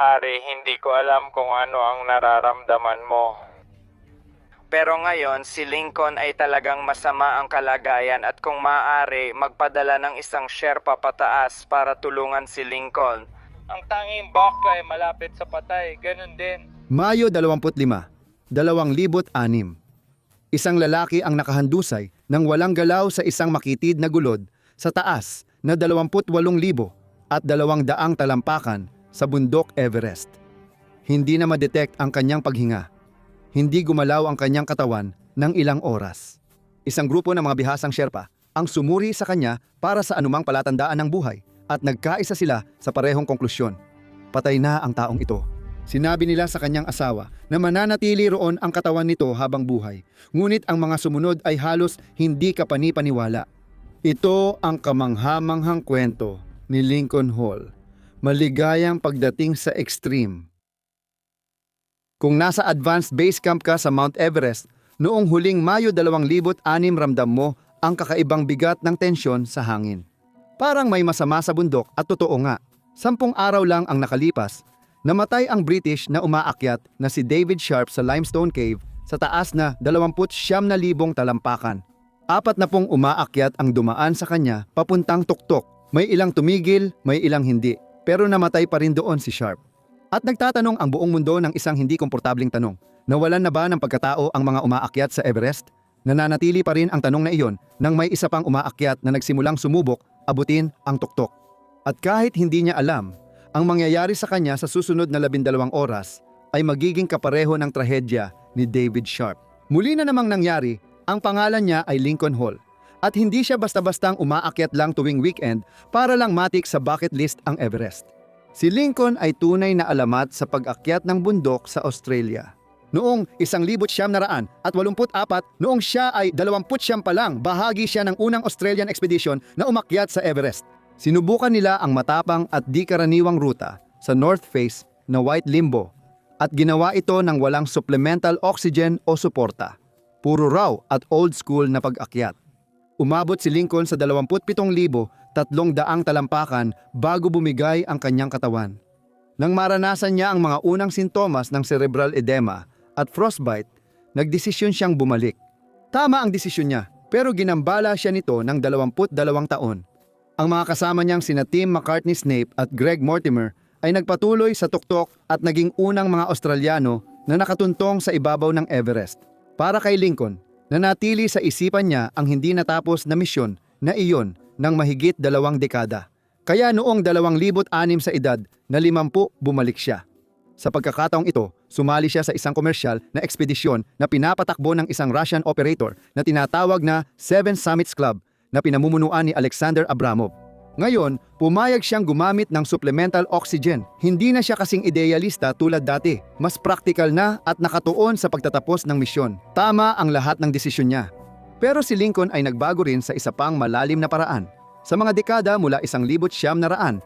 Hari, hindi ko alam kung ano ang nararamdaman mo. Pero ngayon, si Lincoln ay talagang masama ang kalagayan at kung maaari, magpadala ng isang Sherpa pataas para tulungan si Lincoln. Ang tanging baka ay malapit sa patay, ganun din. Mayo 25, 2006. Isang lalaki ang nakahandusay ng walang galaw sa isang makitid na gulod sa taas na 28,000 at 200 talampakan sa bundok Everest. Hindi na ma-detect ang kanyang paghinga. Hindi gumalaw ang kanyang katawan ng ilang oras. Isang grupo ng mga bihasang Sherpa ang sumuri sa kanya para sa anumang palatandaan ng buhay at nagkaisa sila sa parehong konklusyon. Patay na ang taong ito. Sinabi nila sa kanyang asawa na mananatili roon ang katawan nito habang buhay. Ngunit ang mga sumunod ay halos hindi kapani-paniwala. Ito ang kamanghamanghang kwento ni Lincoln Hall. Maligayang pagdating sa extreme. Kung nasa advanced base camp ka sa Mount Everest, noong huling Mayo 2006 ramdam mo ang kakaibang bigat ng tensyon sa hangin. Parang may masama sa bundok at totoo nga, 10 araw lang ang nakalipas, namatay ang British na umaakyat na si David Sharp sa Limestone Cave sa taas na 29,000 talampakan. 40 umaakyat ang dumaan sa kanya papuntang tuktok. May ilang tumigil, may ilang hindi, pero namatay pa rin doon si Sharp. At nagtatanong ang buong mundo ng isang hindi komportabling tanong. Nawalan na ba ng pagkatao ang mga umaakyat sa Everest? Nananatili pa rin ang tanong na iyon nang may isa pang umaakyat na nagsimulang sumubok abutin ang tuktok. At kahit hindi niya alam, ang mangyayari sa kanya sa susunod na 12 oras ay magiging kapareho ng trahedya ni David Sharp. Muli na namang nangyari, ang pangalan niya ay Lincoln Hall. At hindi siya basta-bastang umaakyat lang tuwing weekend para lang matik sa bucket list ang Everest. Si Lincoln ay tunay na alamat sa pag-akyat ng bundok sa Australia. Noong 1984, noong siya ay 29 pa lang, bahagi siya ng unang Australian expedition na umakyat sa Everest. Sinubukan nila ang matapang at di karaniwang ruta sa North Face na White Limbo at ginawa ito ng walang supplemental oxygen o suporta. Puro raw at old school na pag-akyat. Umabot si Lincoln sa 27,300 talampakan bago bumigay ang kanyang katawan. Nang maranasan niya ang mga unang sintomas ng cerebral edema at frostbite, nagdesisyon siyang bumalik. Tama ang desisyon niya, pero ginambala siya nito ng 22 taon. Ang mga kasama niyang sina Tim McCartney-Snape at Greg Mortimer ay nagpatuloy sa tuktok at naging unang mga Australiano na nakatuntong sa ibabaw ng Everest. Para kay Lincoln, nanatili sa isipan niya ang hindi natapos na misyon na iyon ng mahigit 2 dekada. Kaya noong 2006 sa edad na 50 bumalik siya. Sa pagkakataong ito, sumali siya sa isang komersyal na ekspedisyon na pinapatakbo ng isang Russian operator na tinatawag na Seven Summits Club na pinamumunuan ni Alexander Abramov. Ngayon, pumayag siyang gumamit ng supplemental oxygen. Hindi na siya kasing idealista tulad dati. Mas praktikal na at nakatuon sa pagtatapos ng misyon. Tama ang lahat ng desisyon niya. Pero si Lincoln ay nagbago rin sa isa pang malalim na paraan. Sa mga dekada mula 1984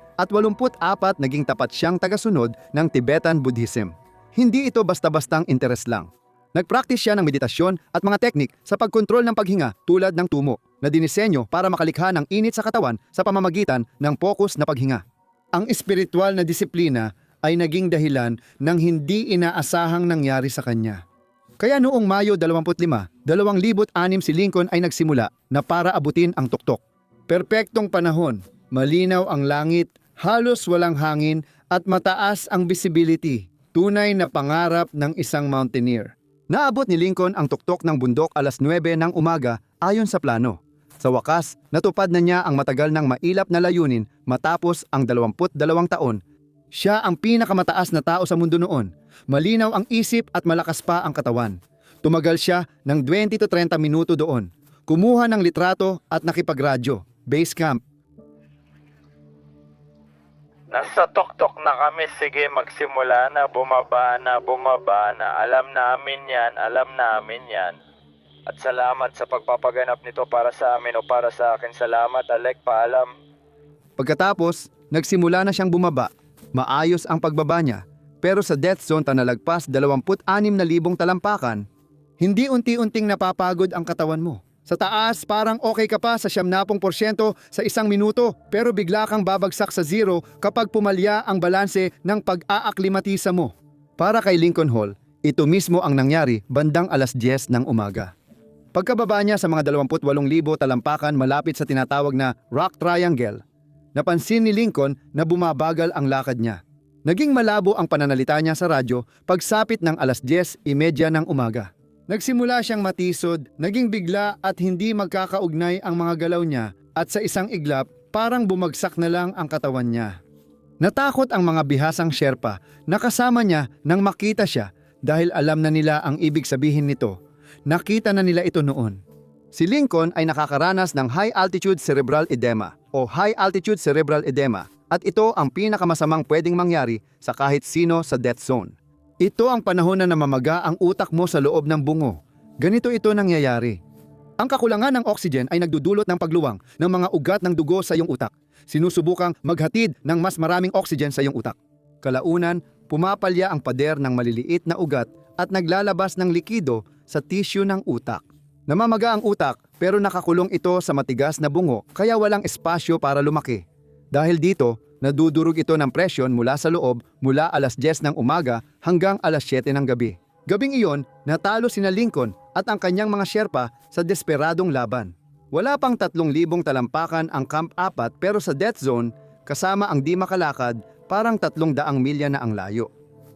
naging tapat siyang tagasunod ng Tibetan Buddhism. Hindi ito basta-bastang interes lang. Nagpractice siya ng meditasyon at mga teknik sa pagkontrol ng paghinga tulad ng tumo na dinisenyo para makalikha ng init sa katawan sa pamamagitan ng focus na paghinga. Ang espiritual na disiplina ay naging dahilan ng hindi inaasahang nangyari sa kanya. Kaya noong Mayo 25, 2006 si Lincoln ay nagsimula na para abutin ang tuktok. Perpektong panahon, malinaw ang langit, halos walang hangin at mataas ang visibility. Tunay na pangarap ng isang mountaineer. Naabot ni Lincoln ang tuktok ng bundok alas 9 ng umaga ayon sa plano. Sa wakas, natupad na niya ang matagal ng mailap na layunin matapos ang 22 taon. Siya ang pinakamataas na tao sa mundo noon. Malinaw ang isip at malakas pa ang katawan. Tumagal siya ng 20 to 30 minuto doon. Kumuha ng litrato at nakipagradyo. Base camp. Nasa tuktok na kami, sige magsimula na, bumaba na. Alam namin yan. At salamat sa pagpapaganap nito para sa amin o para sa akin. Salamat, Alec, paalam. Pagkatapos, nagsimula na siyang bumaba. Maayos ang pagbaba niya, pero sa death zone nalagpas 26,000 talampakan, hindi unti-unting napapagod ang katawan mo. Sa taas, parang okay ka pa sa 70% sa isang minuto, pero bigla kang babagsak sa zero kapag pumalya ang balanse ng pag-aaklimatisa mo. Para kay Lincoln Hall, ito mismo ang nangyari bandang alas 10 ng umaga. Pagkababa niya sa mga 28,000 talampakan malapit sa tinatawag na Rock Triangle, napansin ni Lincoln na bumabagal ang lakad niya. Naging malabo ang pananalita niya sa radyo pagsapit ng alas 10:30 ng umaga. Nagsimula siyang matisod, naging bigla at hindi magkakaugnay ang mga galaw niya at sa isang iglap parang bumagsak na lang ang katawan niya. Natakot ang mga bihasang Sherpa na kasama niya nang makita siya dahil alam na nila ang ibig sabihin nito. Nakita na nila ito noon. Si Lincoln ay nakakaranas ng high altitude cerebral edema o high altitude cerebral edema at ito ang pinakamasamang pwedeng mangyari sa kahit sino sa death zone. Ito ang panahon na namamaga ang utak mo sa loob ng bungo. Ganito ito nangyayari. Ang kakulangan ng oxygen ay nagdudulot ng pagluwang ng mga ugat ng dugo sa iyong utak. Sinusubukang maghatid ng mas maraming oxygen sa iyong utak. Kalaunan, pumapalya ang pader ng maliliit na ugat at naglalabas ng likido sa tissue ng utak. Namamaga ang utak pero nakakulong ito sa matigas na bungo kaya walang espasyo para lumaki. Dahil dito, nadudurog ito ng presyon mula sa loob mula alas 10 ng umaga hanggang alas 7 ng gabi. Gabing iyon, natalo sina Lincoln at ang kanyang mga Sherpa sa desperadong laban. Wala pang 3,000 talampakan ang Camp 4 pero sa death zone, kasama ang di makalakad, parang 300 milya na ang layo.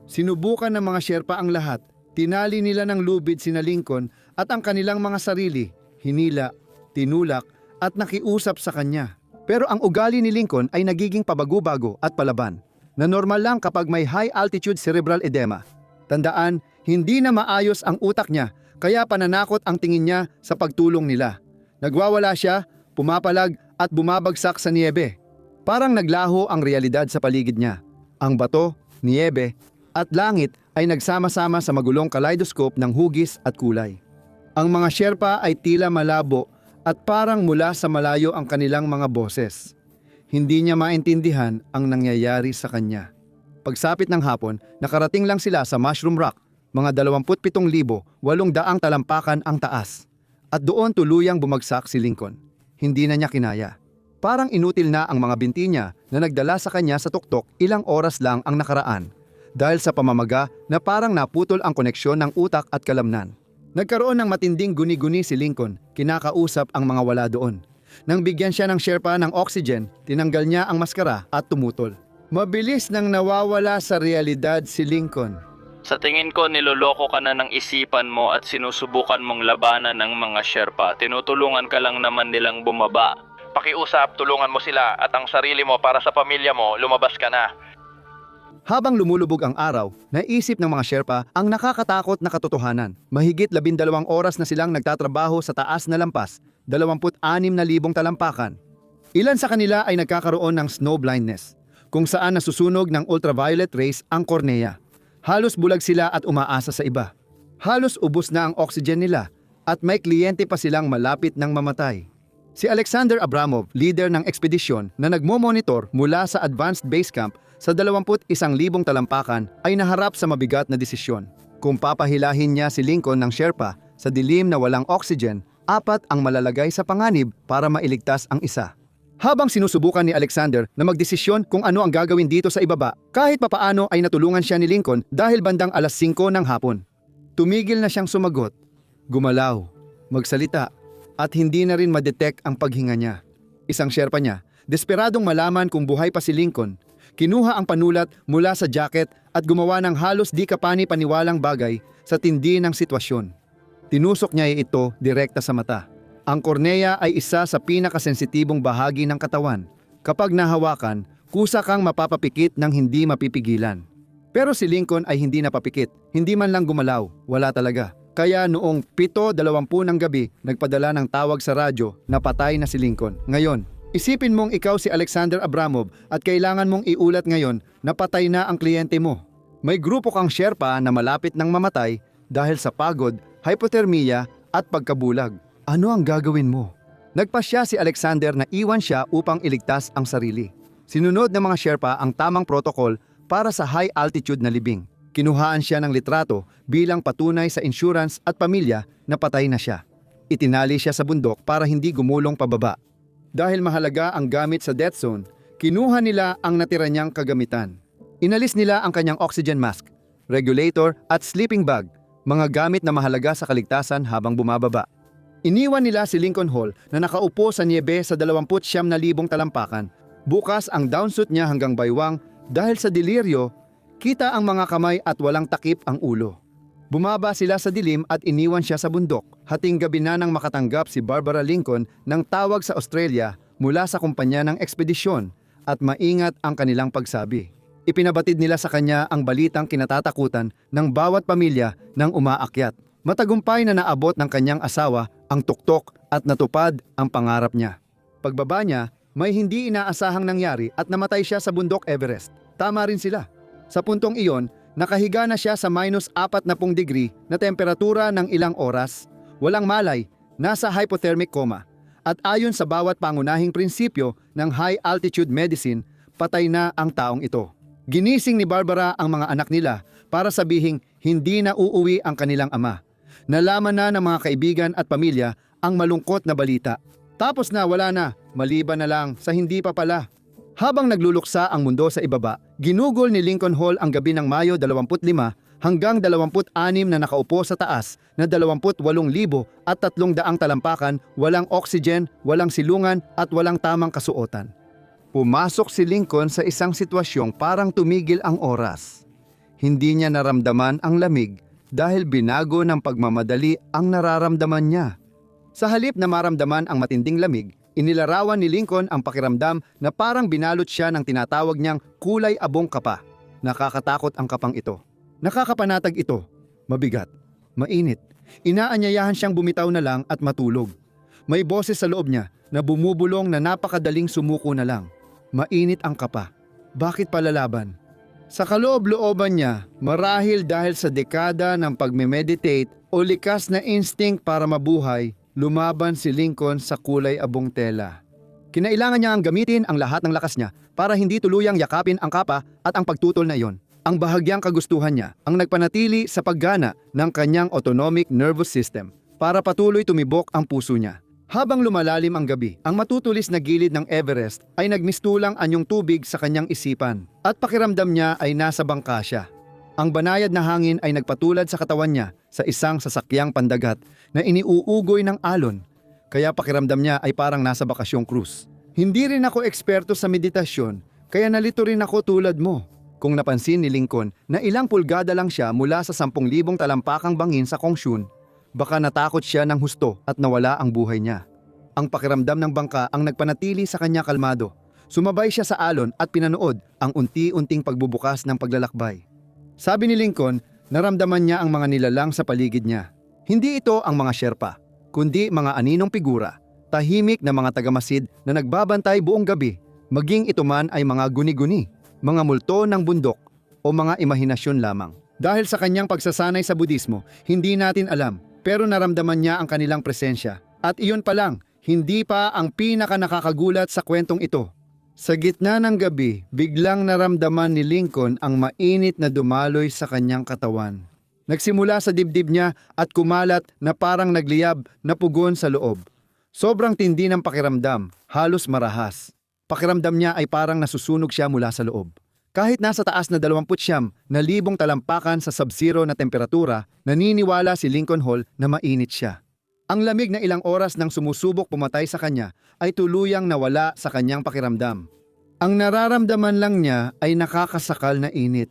Sinubukan ng mga Sherpa ang lahat. Tinali nila ng lubid sina Lincoln at ang kanilang mga sarili, hinila, tinulak at nakiusap sa kanya. Pero ang ugali ni Lincoln ay nagiging pabago-bago at palaban, na normal lang kapag may high altitude cerebral edema. Tandaan, hindi na maayos ang utak niya, kaya pananakot ang tingin niya sa pagtulong nila. Nagwawala siya, pumapalag at bumabagsak sa niyebe. Parang naglaho ang realidad sa paligid niya. Ang bato, niyebe at langit ay nagsama-sama sa magulong kaleidoscope ng hugis at kulay. Ang mga Sherpa ay tila malabo at parang mula sa malayo ang kanilang mga boses. Hindi niya maintindihan ang nangyayari sa kanya. Pagsapit ng hapon, nakarating lang sila sa Mushroom Rock, mga 27,800 talampakan ang taas. At doon tuluyang bumagsak si Lincoln. Hindi na niya kinaya. Parang inutil na ang mga binti niya na nagdala sa kanya sa tuktok, ilang oras lang ang nakaraan. Dahil sa pamamaga na parang naputol ang koneksyon ng utak at kalamnan. Nagkaroon ng matinding guni-guni si Lincoln, kinakausap ang mga wala doon. Nang bigyan siya ng Sherpa ng oxygen, tinanggal niya ang maskara at tumutol. Mabilis nang nawawala sa realidad si Lincoln. Sa tingin ko, niloloko ka na ng isipan mo at sinusubukan mong labanan ng mga Sherpa. Tinutulungan ka lang naman nilang bumaba. Pakiusap, tulungan mo sila at ang sarili mo para sa pamilya mo, lumabas ka na. Habang lumulubog ang araw, naisip ng mga Sherpa ang nakakatakot na katotohanan. Mahigit 12 oras na silang nagtatrabaho sa taas na lampas, 26,000 talampakan. Ilan sa kanila ay nagkakaroon ng snow blindness, kung saan nasusunog ng ultraviolet rays ang kornea. Halos bulag sila at umaasa sa iba. Halos ubos na ang oxygen nila at may kliyente pa silang malapit ng mamatay. Si Alexander Abramov, leader ng ekspedisyon na nagmo-monitor mula sa Advanced Base Camp sa 21,000 talampakan ay naharap sa mabigat na desisyon. Kung papahilahin niya si Lincoln ng Sherpa sa dilim na walang oxygen, 4 ang malalagay sa panganib para mailigtas ang isa. Habang sinusubukan ni Alexander na magdesisyon kung ano ang gagawin dito sa ibaba, kahit papaano ay natulungan siya ni Lincoln dahil bandang alas 5 ng hapon. Tumigil na siyang sumagot, gumalaw, magsalita, at hindi na rin madetect ang paghinga niya. Isang Sherpa niya, desperadong malaman kung buhay pa si Lincoln, kinuha ang panulat mula sa jacket at gumawa ng halos di kapani-paniwalang bagay sa tindi ng sitwasyon. Tinusok niya ito direkta sa mata. Ang kornea ay isa sa pinakasensitibong bahagi ng katawan. Kapag nahawakan, kusa kang mapapapikit ng hindi mapipigilan. Pero si Lincoln ay hindi napapikit, hindi man lang gumalaw, wala talaga. Kaya noong 7:20 ng gabi, nagpadala ng tawag sa radyo na patay na si Lincoln. Ngayon, isipin mong ikaw si Alexander Abramov at kailangan mong iulat ngayon na patay na ang kliyente mo. May grupo kang Sherpa na malapit ng mamatay dahil sa pagod, hypothermia at pagkabulag. Ano ang gagawin mo? Nagpasya si Alexander na iwan siya upang iligtas ang sarili. Sinunod ng mga Sherpa ang tamang protocol para sa high altitude na libing. Kinuhaan siya ng litrato bilang patunay sa insurance at pamilya na patay na siya. Itinali siya sa bundok para hindi gumulong pababa. Dahil mahalaga ang gamit sa death zone, kinuha nila ang natira niyang kagamitan. Inalis nila ang kanyang oxygen mask, regulator at sleeping bag, mga gamit na mahalaga sa kaligtasan habang bumababa. Iniwan nila si Lincoln Hall na nakaupo sa niebe sa 29,000 talampakan. Bukas ang downsuit niya hanggang baywang dahil sa deliryo, kita ang mga kamay at walang takip ang ulo. Bumaba sila sa dilim at iniwan siya sa bundok. Hating gabi na nang makatanggap si Barbara Lincoln ng tawag sa Australia mula sa kumpanya ng ekspedisyon at maingat ang kanilang pagsabi. Ipinabatid nila sa kanya ang balitang kinatatakutan ng bawat pamilya nang umaakyat. Matagumpay na naabot ng kanyang asawa ang tuktok at natupad ang pangarap niya. Pagbaba niya, may hindi inaasahang nangyari at namatay siya sa bundok Everest. Tama rin sila. Sa puntong iyon, nakahiga na siya sa -40 degree na temperatura ng ilang oras, walang malay, nasa hypothermic coma. At ayon sa bawat pangunahing prinsipyo ng high-altitude medicine, patay na ang taong ito. Ginising ni Barbara ang mga anak nila para sabihing hindi na uuwi ang kanilang ama. Nalaman na ng mga kaibigan at pamilya ang malungkot na balita. Tapos na, wala na, maliban na lang sa hindi pa pala. Habang nagluluksa ang mundo sa ibaba, ginugol ni Lincoln Hall ang gabi ng Mayo 25 hanggang 26 na nakaupo sa taas na 28,300 talampakan, walang oxygen, walang silungan at walang tamang kasuotan. Pumasok si Lincoln sa isang sitwasyong parang tumigil ang oras. Hindi niya naramdaman ang lamig dahil binago ng pagmamadali ang nararamdaman niya. Sa halip na maramdaman ang matinding lamig, inilarawan ni Lincoln ang pakiramdam na parang binalot siya ng tinatawag niyang kulay abong kapa. Nakakatakot ang kapang ito. Nakakapanatag ito. Mabigat. Mainit. Inaanyayahan siyang bumitaw na lang at matulog. May boses sa loob niya na bumubulong na napakadaling sumuko na lang. Mainit ang kapa. Bakit palalaban? Sa kaloob-looban niya, marahil dahil sa dekada ng pagme-meditate o likas na instinct para mabuhay, lumaban si Lincoln sa kulay abong tela. Kinailangan niya ang gamitin ang lahat ng lakas niya para hindi tuluyang yakapin ang kapa at ang pagtutol na iyon. Ang bahagyang kagustuhan niya ang nagpanatili sa paggana ng kanyang autonomic nervous system para patuloy tumibok ang puso niya. Habang lumalalim ang gabi, ang matutulis na gilid ng Everest ay nagmistulang anyong tubig sa kanyang isipan at pakiramdam niya ay nasa bangka siya. Ang banayad na hangin ay nagpatulad sa katawan niya sa isang sasakyang pandagat na iniuugoy ng alon, kaya pakiramdam niya ay parang nasa bakasyong cruise. Hindi rin ako eksperto sa meditasyon, kaya nalito rin ako tulad mo. Kung napansin ni Lincoln na ilang pulgada lang siya mula sa 10,000 talampakang bangin sa Kongsyun, baka natakot siya ng husto at nawala ang buhay niya. Ang pakiramdam ng bangka ang nagpanatili sa kanya kalmado. Sumabay siya sa alon at pinanood ang unti-unting pagbubukas ng paglalakbay. Sabi ni Lincoln, naramdaman niya ang mga nilalang sa paligid niya. Hindi ito ang mga Sherpa, kundi mga aninong figura, tahimik na mga tagamasid na nagbabantay buong gabi, maging ito man ay mga guni-guni, mga multo ng bundok o mga imahinasyon lamang. Dahil sa kanyang pagsasanay sa Budismo, hindi natin alam, pero naramdaman niya ang kanilang presensya. At iyon pa lang, hindi pa ang pinaka nakakagulat sa kwentong ito. Sa gitna ng gabi, biglang naramdaman ni Lincoln ang mainit na dumaloy sa kanyang katawan. Nagsimula sa dibdib niya at kumalat na parang nagliyab na pugon sa loob. Sobrang tindi ng pakiramdam, halos marahas. Pakiramdam niya ay parang nasusunog siya mula sa loob. Kahit nasa taas na 29,000 talampakan sa sub-zero na temperatura, naniniwala si Lincoln Hall na mainit siya. Ang lamig na ilang oras nang sumusubok pumatay sa kanya ay tuluyang nawala sa kanyang pakiramdam. Ang nararamdaman lang niya ay nakakasakal na init.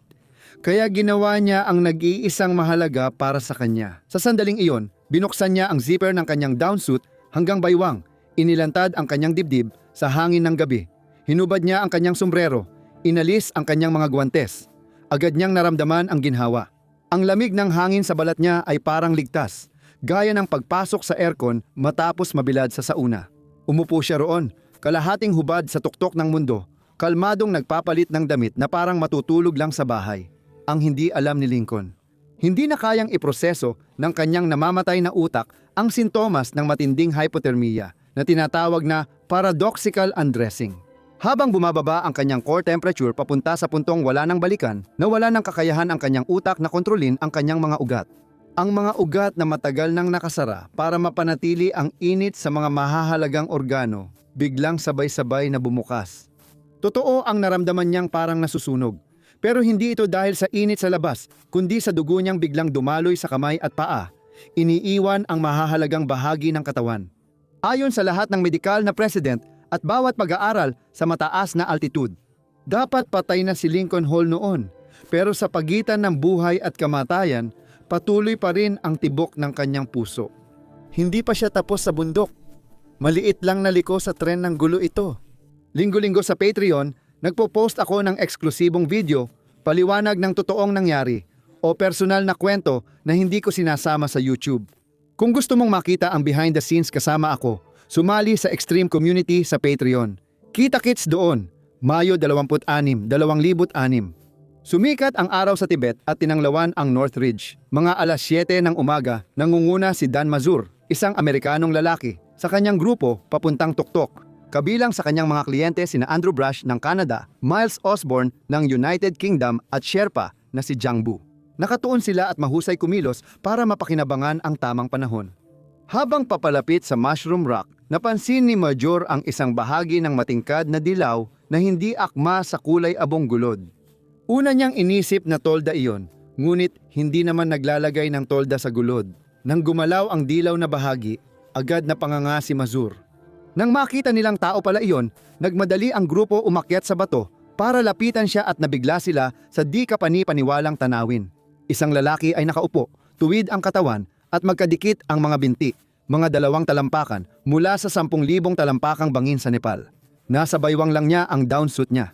Kaya ginawa niya ang nag-iisang mahalaga para sa kanya. Sa sandaling iyon, binuksan niya ang zipper ng kanyang downsuit hanggang baywang. Inilantad ang kanyang dibdib sa hangin ng gabi. Hinubad niya ang kanyang sombrero. Inalis ang kanyang mga guwantes. Agad niyang naramdaman ang ginhawa. Ang lamig ng hangin sa balat niya ay parang ligtas, gaya ng pagpasok sa aircon matapos mabilad sa sauna. Umupo siya roon, kalahating hubad sa tuktok ng mundo, kalmadong nagpapalit ng damit na parang matutulog lang sa bahay. Ang hindi alam ni Lincoln. Hindi na kayang iproseso ng kanyang namamatay na utak ang sintomas ng matinding hypothermia na tinatawag na paradoxical undressing. Habang bumababa ang kanyang core temperature papunta sa puntong wala nang balikan, nawala ng kakayahan ang kanyang utak na kontrolin ang kanyang mga ugat. Ang mga ugat na matagal nang nakasara para mapanatili ang init sa mga mahahalagang organo, biglang sabay-sabay na bumukas. Totoo ang naramdaman niyang parang nasusunog. Pero hindi ito dahil sa init sa labas, kundi sa dugo niyang biglang dumaloy sa kamay at paa. Iniiwan ang mahahalagang bahagi ng katawan. Ayon sa lahat ng medikal na president at bawat pag-aaral sa mataas na altitude, dapat patay na si Lincoln Hall noon. Pero sa pagitan ng buhay at kamatayan, patuloy pa rin ang tibok ng kanyang puso. Hindi pa siya tapos sa bundok. Maliit lang na liko sa tren ng gulo ito. Linggo-linggo sa Patreon, nagpo-post ako ng eksklusibong video, paliwanag ng totoong nangyari, o personal na kwento na hindi ko sinasama sa YouTube. Kung gusto mong makita ang behind the scenes kasama ako, sumali sa Extreme Community sa Patreon. Kita-kits doon, Mayo 26, 2006. Sumikat ang araw sa Tibet at tinanglawan ang North Ridge. Mga alas 7 ng umaga, nangunguna si Dan Mazur, isang Amerikanong lalaki, sa kanyang grupo papuntang Tuktok. Kabilang sa kanyang mga kliyente sina Andrew Brush ng Canada, Miles Osborne ng United Kingdom at Sherpa na si Jiang Bu. Nakatuon sila at mahusay kumilos para mapakinabangan ang tamang panahon. Habang papalapit sa Mushroom Rock, napansin ni Major ang isang bahagi ng matingkad na dilaw na hindi akma sa kulay abong gulod. Una niyang inisip na tolda iyon, ngunit hindi naman naglalagay ng tolda sa gulod. Nang gumalaw ang dilaw na bahagi, agad na panganga si Mazur. Nang makita nilang tao pala iyon, nagmadali ang grupo umakyat sa bato para lapitan siya at nabigla sila sa di kapani-paniwalang tanawin. Isang lalaki ay nakaupo, tuwid ang katawan at magkadikit ang mga binti, mga 2 talampakan mula sa 10,000 talampakang bangin sa Nepal. Nasa baywang lang niya ang down suit niya.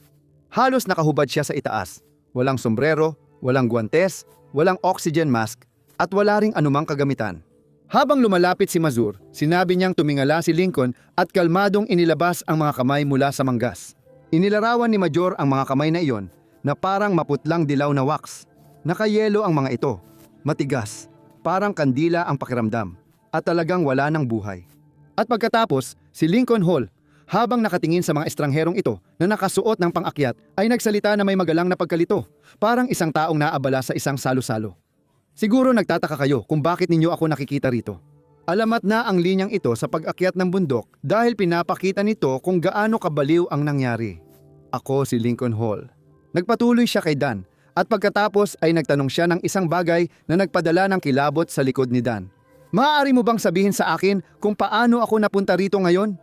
Halos nakahubad siya sa itaas. Walang sombrero, walang guwantes, walang oxygen mask at wala ring anumang kagamitan. Habang lumalapit si Mazur, sinabi niyang tumingala si Lincoln at kalmadong inilabas ang mga kamay mula sa manggas. Inilarawan ni Major ang mga kamay na iyon na parang maputlang dilaw na wax. Nakayelo ang mga ito, matigas, parang kandila ang pakiramdam, at talagang wala ng buhay. At pagkatapos, si Lincoln Hall, habang nakatingin sa mga estrangherong ito na nakasuot ng pang-akyat, ay nagsalita na may magalang na pagkalito, parang isang taong naabala sa isang salo-salo. Siguro nagtataka kayo kung bakit ninyo ako nakikita rito. Alamat na ang linyang ito sa pag-akyat ng bundok dahil pinapakita nito kung gaano kabaliw ang nangyari. Ako si Lincoln Hall. Nagpatuloy siya kay Dan at pagkatapos ay nagtanong siya ng isang bagay na nagpadala ng kilabot sa likod ni Dan. Maaari mo bang sabihin sa akin kung paano ako napunta rito ngayon?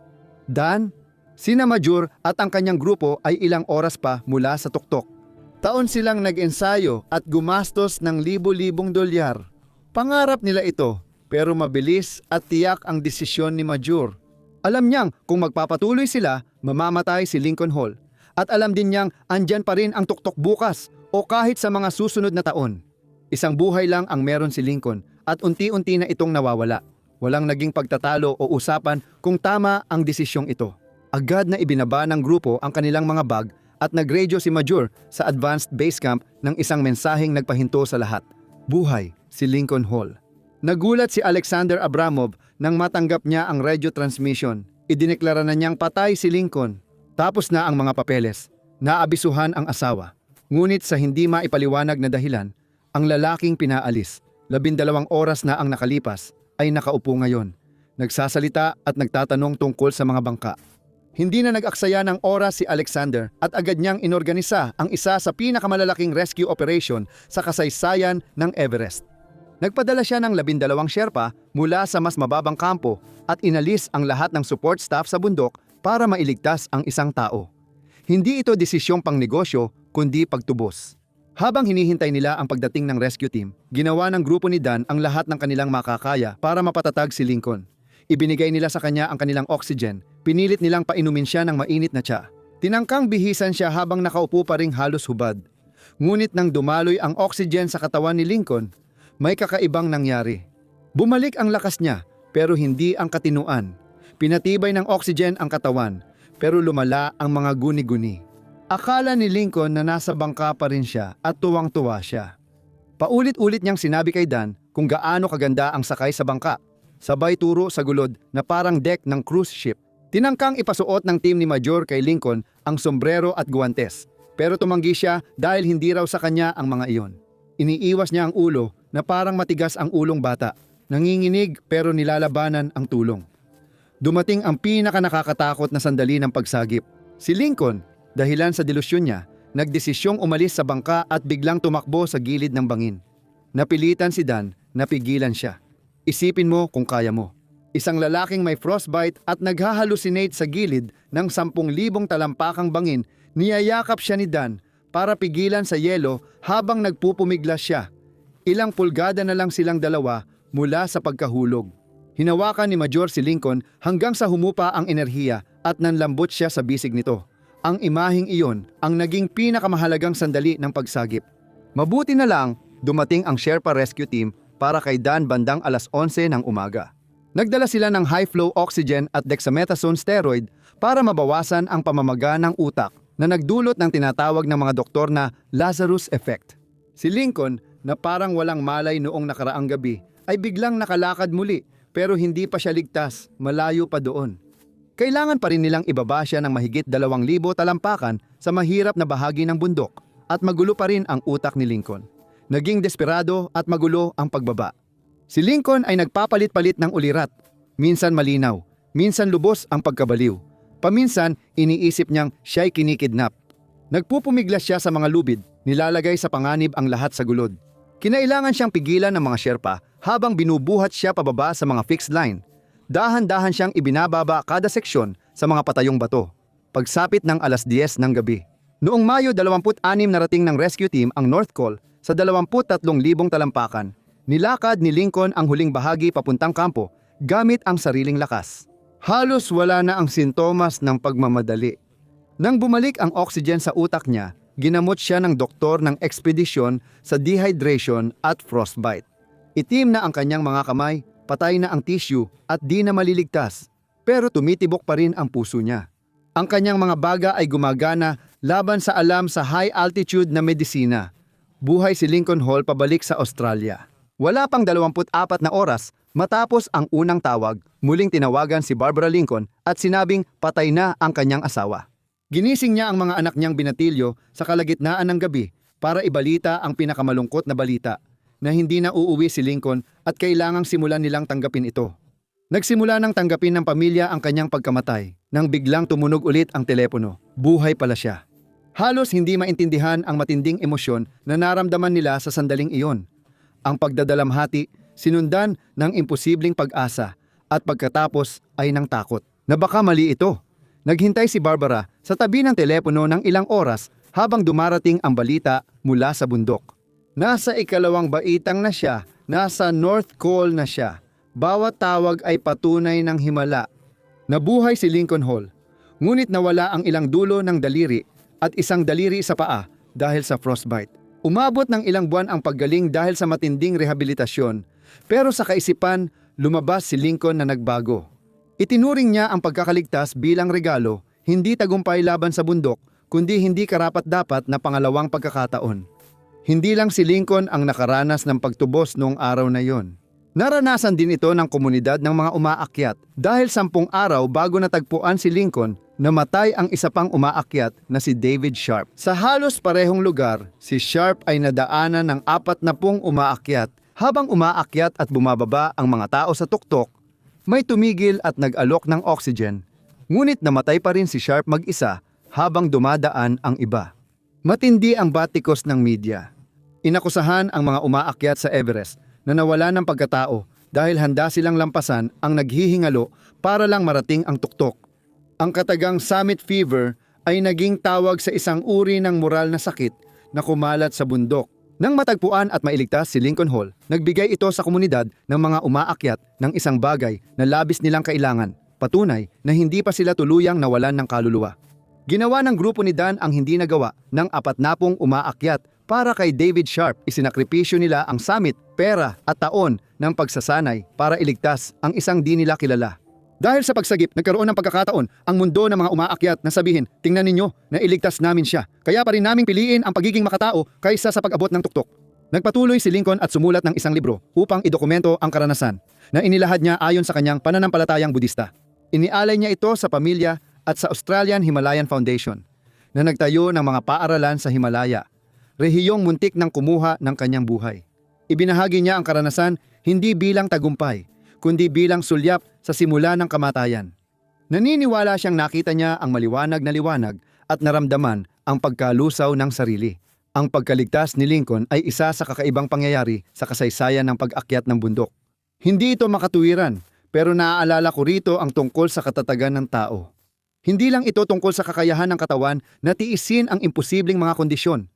Dan, sina Major at ang kanyang grupo ay ilang oras pa mula sa tuktok. Taon silang nag-ensayo at gumastos ng libo-libong dolyar. Pangarap nila ito, pero mabilis at tiyak ang desisyon ni Major. Alam niyang kung magpapatuloy sila, mamamatay si Lincoln Hall. At alam din niyang andyan pa rin ang tuktok bukas o kahit sa mga susunod na taon. Isang buhay lang ang meron si Lincoln at unti-unti na itong nawawala. Walang naging pagtatalo o usapan kung tama ang desisyong ito. Agad na ibinaba ng grupo ang kanilang mga bag at nag-radio si Major sa advanced base camp ng isang mensaheng nagpahinto sa lahat. Buhay si Lincoln Hall. Nagulat si Alexander Abramov nang matanggap niya ang radio transmission. Idineklara na niyang patay si Lincoln. Tapos na ang mga papeles. Naabisuhan ang asawa. Ngunit sa hindi maipaliwanag na dahilan, ang lalaking pinaalis, 12 oras na ang nakalipas, ay nakaupo ngayon. Nagsasalita at nagtatanong tungkol sa mga bangka. Hindi na nag-aksaya ng oras si Alexander at agad niyang inorganisa ang isa sa pinakamalalaking rescue operation sa kasaysayan ng Everest. Nagpadala siya ng 12 Sherpa mula sa mas mababang kampo at inalis ang lahat ng support staff sa bundok para mailigtas ang isang tao. Hindi ito desisyong pangnegosyo kundi pagtubos. Habang hinihintay nila ang pagdating ng rescue team, ginawa ng grupo ni Dan ang lahat ng kanilang makakaya para mapatatag si Lincoln. Ibinigay nila sa kanya ang kanilang oxygen, pinilit nilang painumin siya ng mainit na tsa. Tinangkang bihisan siya habang nakaupo pa ring halos hubad. Ngunit nang dumaloy ang oxygen sa katawan ni Lincoln, may kakaibang nangyari. Bumalik ang lakas niya, pero hindi ang katinuan. Pinatibay ng oxygen ang katawan, pero lumala ang mga guni-guni. Akala ni Lincoln na nasa bangka pa rin siya at tuwang-tuwa siya. Paulit-ulit niyang sinabi kay Dan kung gaano kaganda ang sakay sa bangka. Sabay turo sa gulod na parang deck ng cruise ship. Tinangkang ipasuot ng team ni Major kay Lincoln ang sombrero at guwantes. Pero tumanggi siya dahil hindi raw sa kanya ang mga iyon. Iniiwas niya ang ulo na parang matigas ang ulong bata, nanginginig pero nilalabanan ang tulong. Dumating ang pinaka-nakakatakot na sandali ng pagsagip. Si Lincoln, dahilan sa delusyon niya, nagdesisyong umalis sa bangka at biglang tumakbo sa gilid ng bangin. Napilitan si Dan, napigilan siya. Isipin mo kung kaya mo. Isang lalaking may frostbite at naghahalusinate sa gilid ng 10,000 talampakang bangin, niyayakap siya ni Dan para pigilan sa yelo habang nagpupumiglas siya. Ilang pulgada na lang silang dalawa mula sa pagkahulog. Hinawakan ni Major si Lincoln hanggang sa humupa ang enerhiya at nanlambot siya sa bisig nito. Ang imaheng iyon ang naging pinakamahalagang sandali ng pagsagip. Mabuti na lang, dumating ang Sherpa Rescue Team para kay Dan bandang 11:00 ng umaga. Nagdala sila ng high-flow oxygen at dexamethasone steroid para mabawasan ang pamamaga ng utak na nagdulot ng tinatawag ng mga doktor na Lazarus Effect. Si Lincoln, na parang walang malay noong nakaraang gabi, ay biglang nakalakad muli pero hindi pa siya ligtas, malayo pa doon. Kailangan pa rin nilang ibaba siya ng mahigit 2,000 talampakan sa mahirap na bahagi ng bundok at magulo pa rin ang utak ni Lincoln. Naging desperado at magulo ang pagbaba. Si Lincoln ay nagpapalit-palit ng ulirat. Minsan malinaw, minsan lubos ang pagkabaliw. Paminsan, iniisip niyang siya'y kinikidnap. Nagpupumiglas siya sa mga lubid, nilalagay sa panganib ang lahat sa gulod. Kinailangan siyang pigilan ng mga Sherpa habang binubuhat siya pababa sa mga fixed line. Dahan-dahan siyang ibinababa kada seksyon sa mga patayong bato. Pagsapit ng 10:00 ng gabi. Noong Mayo 26 narating ng rescue team ang North Col sa 23,000 talampakan. Nilakad ni Lincoln ang huling bahagi papuntang kampo gamit ang sariling lakas. Halos wala na ang sintomas ng pagmamadali. Nang bumalik ang oxygen sa utak niya, ginamot siya ng doktor ng ekspedisyon sa dehydration at frostbite. Itim na ang kanyang mga kamay, patay na ang tissue at di na maliligtas, pero tumitibok pa rin ang puso niya. Ang kanyang mga baga ay gumagana laban sa alam sa high altitude na medisina. Buhay si Lincoln Hall pabalik sa Australia. Wala pang 24 na oras matapos ang unang tawag, muling tinawagan si Barbara Lincoln at sinabing patay na ang kanyang asawa. Ginising niya ang mga anak niyang binatilyo sa kalagitnaan ng gabi para ibalita ang pinakamalungkot na balita na hindi na uuwi si Lincoln at kailangang simulan nilang tanggapin ito. Nagsimula ng tanggapin ng pamilya ang kanyang pagkamatay nang biglang tumunog ulit ang telepono. Buhay pala siya. Halos hindi maintindihan ang matinding emosyon na naramdaman nila sa sandaling iyon. Ang pagdadalamhati, sinundan ng imposibleng pag-asa at pagkatapos ay ng takot na baka mali ito. Naghintay si Barbara sa tabi ng telepono ng ilang oras habang dumarating ang balita mula sa bundok. Nasa 2nd baitang na siya, nasa North Col na siya. Bawat tawag ay patunay ng himala. Nabuhay si Lincoln Hall, ngunit nawala ang ilang dulo ng daliri at isang daliri sa paa dahil sa frostbite. Umabot ng ilang buwan ang paggaling dahil sa matinding rehabilitasyon, pero sa kaisipan, lumabas si Lincoln na nagbago. Itinuring niya ang pagkakaligtas bilang regalo, hindi tagumpay laban sa bundok, kundi hindi karapat-dapat na pangalawang pagkakataon. Hindi lang si Lincoln ang nakaranas ng pagtubos noong araw na yon. Naranasan din ito ng komunidad ng mga umaakyat dahil 10 araw bago natagpuan si Lincoln, namatay ang isa pang umaakyat na si David Sharp. Sa halos parehong lugar, si Sharp ay nadaanan ng 40 umaakyat. Habang umaakyat at bumababa ang mga tao sa tuktok, may tumigil at nag-alok ng oxygen. Ngunit namatay pa rin si Sharp mag-isa habang dumadaan ang iba. Matindi ang batikos ng media. Inakusahan ang mga umaakyat sa Everest na nawala ng pagkatao dahil handa silang lampasan ang naghihingalo para lang marating ang tuktok. Ang katagang summit fever ay naging tawag sa isang uri ng moral na sakit na kumalat sa bundok. Nang matagpuan at mailigtas si Lincoln Hall, nagbigay ito sa komunidad ng mga umaakyat ng isang bagay na labis nilang kailangan, patunay na hindi pa sila tuluyang nawalan ng kaluluwa. Ginawa ng grupo ni Dan ang hindi nagawa ng 40 umaakyat para kay David Sharp. Isinakripisyo nila ang summit, pera at taon ng pagsasanay para iligtas ang isang di nila kilala. Dahil sa pagsagip, nagkaroon ng pagkakataon ang mundo ng mga umaakyat na sabihin, tingnan ninyo na iligtas namin siya. Kaya pa rin naming piliin ang pagiging makatao kaysa sa pag-abot ng tuktok. Nagpatuloy si Lincoln at sumulat ng isang libro upang idokumento ang karanasan na inilahad niya ayon sa kanyang pananampalatayang Budista. Inialay niya ito sa pamilya at sa Australian Himalayan Foundation na nagtayo ng mga paaralan sa Himalaya, rehiyong muntik ng kumuha ng kanyang buhay. Ibinahagi niya ang karanasan hindi bilang tagumpay, kundi bilang sulyap sa simula ng kamatayan. Naniniwala siyang nakita niya ang maliwanag na liwanag at naramdaman ang pagkalusaw ng sarili. Ang pagkaligtas ni Lincoln ay isa sa kakaibang pangyayari sa kasaysayan ng pag-akyat ng bundok. Hindi ito makatuwiran, pero naaalala ko rito ang tungkol sa katatagan ng tao. Hindi lang ito tungkol sa kakayahan ng katawan na tiisin ang imposibleng mga kondisyon,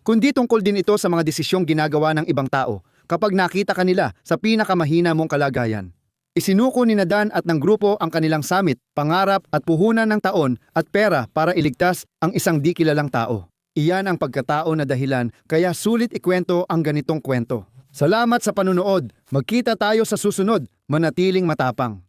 kundi tungkol din ito sa mga desisyong ginagawa ng ibang tao kapag nakita kanila sa pinakamahina mong kalagayan. Isinuko ni Nadan at ng grupo ang kanilang summit, pangarap at puhunan ng taon at pera para iligtas ang isang di kilalang tao. Iyan ang pagkatao na dahilan kaya sulit ikwento ang ganitong kwento. Salamat sa panunood. Magkita tayo sa susunod. Manatiling matapang.